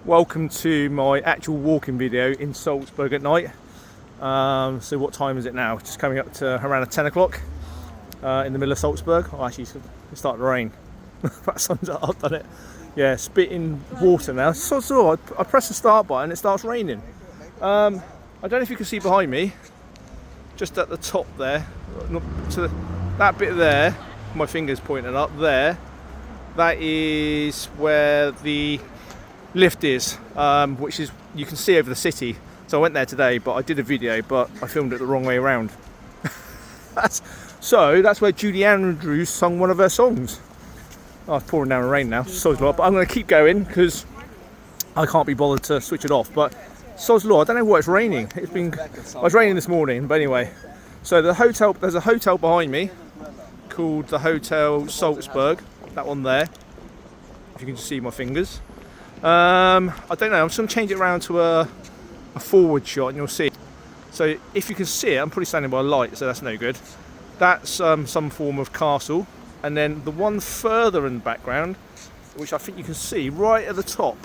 Welcome to my actual walking video in Salzberg at night. So what time is it now? Just coming up to around 10 o'clock in the middle of Salzberg. Oh, actually it's started to rain. That sums it up, I've done it. Yeah, spitting water now. So I press the start button, it starts raining. I don't know if you can see behind me, just at the top there, to that bit there, my finger's pointing up there, that is where the lift is, which is, you can see over the city. So I went there today, but I did a video, but I filmed it the wrong way around. That's where Julie Andrews sung one of her songs. Oh, it's pouring down rain now, sod's law, but I'm going to keep going because I can't be bothered to switch it off. But sod's law, I don't know why it's raining. It was raining this morning, but anyway. So there's a hotel behind me called the Hotel Salzberg, that one there. If you can just see my fingers. I don't know, I'm just going to change it around to a forward shot and you'll see it. So if you can see it, I'm probably standing by a light, so that's no good. That's some form of castle. And then the one further in the background, which I think you can see right at the top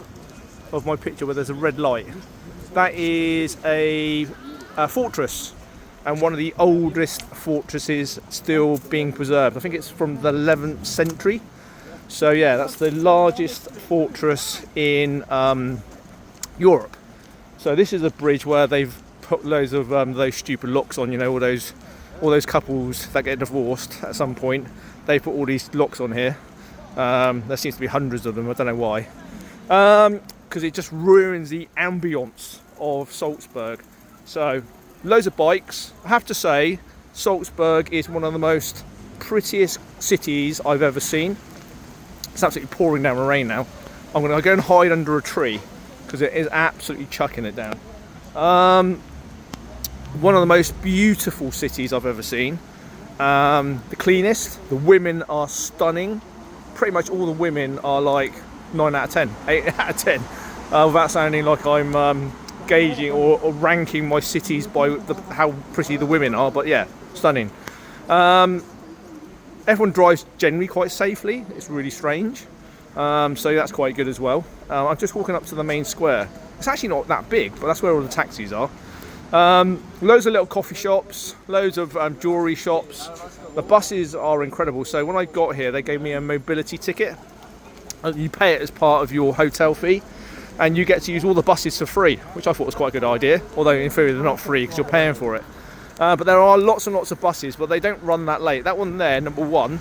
of my picture where there's a red light, that is a fortress, and one of the oldest fortresses still being preserved. I think it's from the 11th century. So yeah, that's the largest fortress in Europe. So this is a bridge where they've put loads of those stupid locks on, you know, all those couples that get divorced at some point. They put all these locks on here. There seems to be hundreds of them, I don't know why. Because it just ruins the ambience of Salzburg. So loads of bikes. I have to say, Salzburg is one of the most prettiest cities I've ever seen. It's absolutely pouring down with rain now. I'm going to go and hide under a tree because it is absolutely chucking it down. One of the most beautiful cities I've ever seen. The cleanest. The women are stunning. Pretty much all the women are like 9 out of 10, 8 out of 10. Without sounding like I'm gauging or ranking my cities by how pretty the women are, but yeah, stunning. Everyone drives generally quite safely. It's really strange. So that's quite good as well. I'm just walking up to the main square. It's actually not that big, but that's where all the taxis are. Loads of little coffee shops, loads of jewellery shops. The buses are incredible. So when I got here, they gave me a mobility ticket. You pay it as part of your hotel fee, and you get to use all the buses for free, which I thought was quite a good idea. Although in theory they're not free because you're paying for it. But there are lots and lots of buses, but they don't run that late. That one there, number one,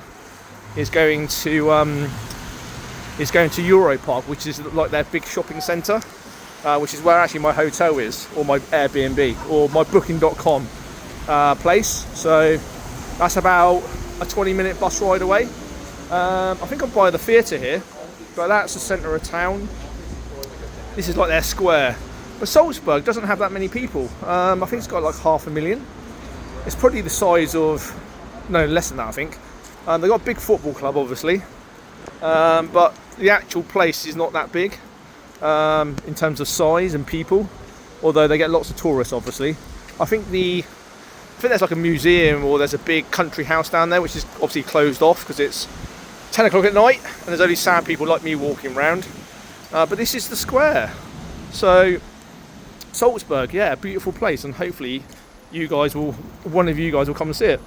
is going to Euro Park, which is like their big shopping centre. Which is where actually my hotel is, or my Airbnb, or my booking.com place. So that's about a 20-minute bus ride away. I think I'm by the theatre here, but that's the centre of town. This is like their square. But Salzburg doesn't have that many people. I think it's got like 500,000. It's probably the size of, no, less than that I think. They've got a big football club obviously, but the actual place is not that big. In terms of size and people, although they get lots of tourists obviously. I think there's like a museum, or there's a big country house down there which is obviously closed off because it's 10 o'clock at night and there's only sad people like me walking around. But this is the square. So Salzburg, yeah, a beautiful place, and hopefully one of you guys will come and see it.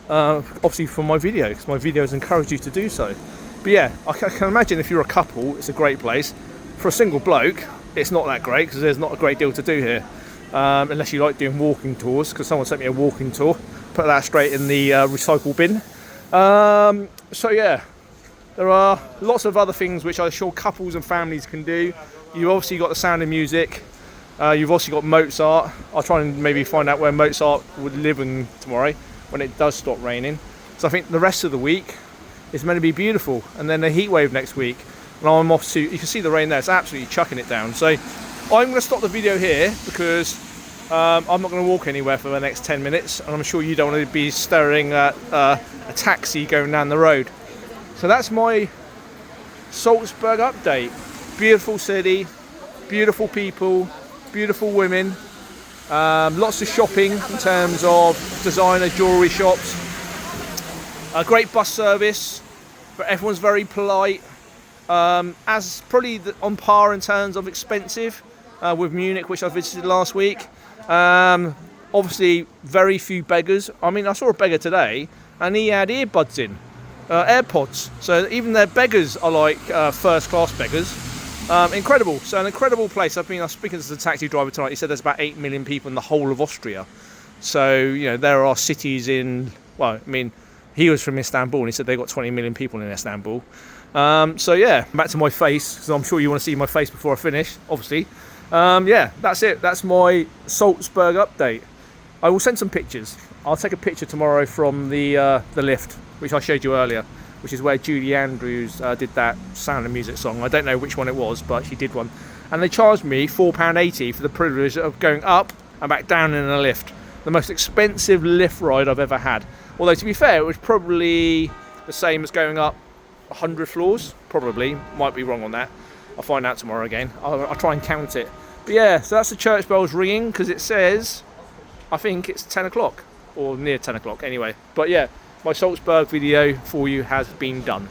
Obviously for my video, because my videos encourage you to do so. But yeah, I can imagine if you're a couple, it's a great place. For a single bloke, it's not that great because there's not a great deal to do here. Unless you like doing walking tours, because someone sent me a walking tour. Put that straight in the recycle bin. So yeah, there are lots of other things which I'm sure couples and families can do. You've obviously got the Sound of Music. You've also got Mozart. I'll try and maybe find out where Mozart would live in tomorrow when it does stop raining. So I think the rest of the week it's meant to be beautiful, and then a heat wave next week, and I'm off to, you can see the rain there, it's absolutely chucking it down. So I'm going to stop the video here because I'm not going to walk anywhere for the next 10 minutes, and I'm sure you don't want to be staring at a taxi going down the road. So that's my Salzburg update. Beautiful city, beautiful people, beautiful women, lots of shopping in terms of designer jewellery shops. A great bus service, but everyone's very polite. as probably on par in terms of expensive with Munich, which I visited last week. Obviously, very few beggars. I mean, I saw a beggar today, and he had earbuds in, AirPods. So even their beggars are like first-class beggars. Incredible. So an incredible place. I was speaking to the taxi driver tonight. He said there's about 8 million people in the whole of Austria. So, you know, there are cities in, well, I mean, he was from Istanbul and he said they've got 20 million people in Istanbul. So yeah, back to my face, because I'm sure you want to see my face before I finish, obviously. Yeah, that's it. That's my Salzberg update. I will send some pictures. I'll take a picture tomorrow from the lift, which I showed you earlier, which is where Julie Andrews did that Sound of Music song. I don't know which one it was, but she did one. And they charged me £4.80 for the privilege of going up and back down in a lift. The most expensive lift ride I've ever had. Although, to be fair, it was probably the same as going up 100 floors. Probably. Might be wrong on that. I'll find out tomorrow again. I'll try and count it. But yeah, so that's the church bells ringing, because it says, I think it's 10 o'clock. Or near 10 o'clock anyway. But yeah, my Salzburg video for you has been done.